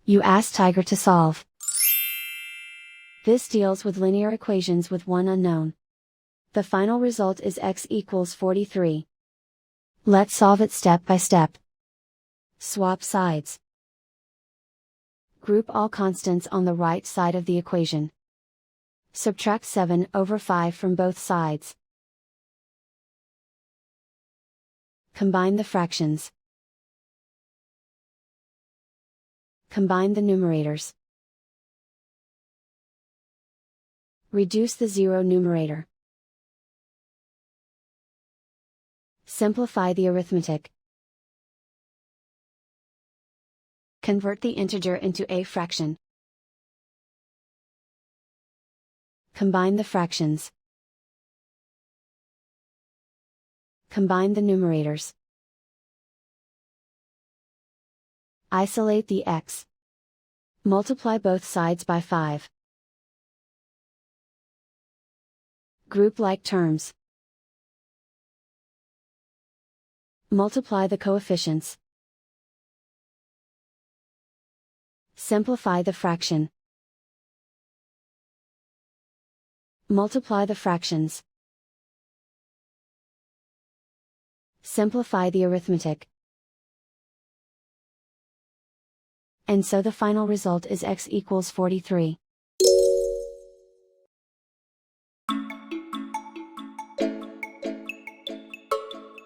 You ask Tiger to solve. This deals with linear equations with one unknown. The final result is x equals 43. Let's solve it step by step. Swap sides. Group all constants on the right side of the equation. Subtract 7/5 from both sides. Combine the fractions. Combine the numerators. Reduce the zero numerator. Simplify the arithmetic. Convert the integer into a fraction. Combine the fractions. Combine the numerators. Isolate the x. Multiply both sides by 5. Group like terms. Multiply the coefficients. Simplify the fraction. Multiply the fractions. Simplify the arithmetic. And so the final result is x equals 43.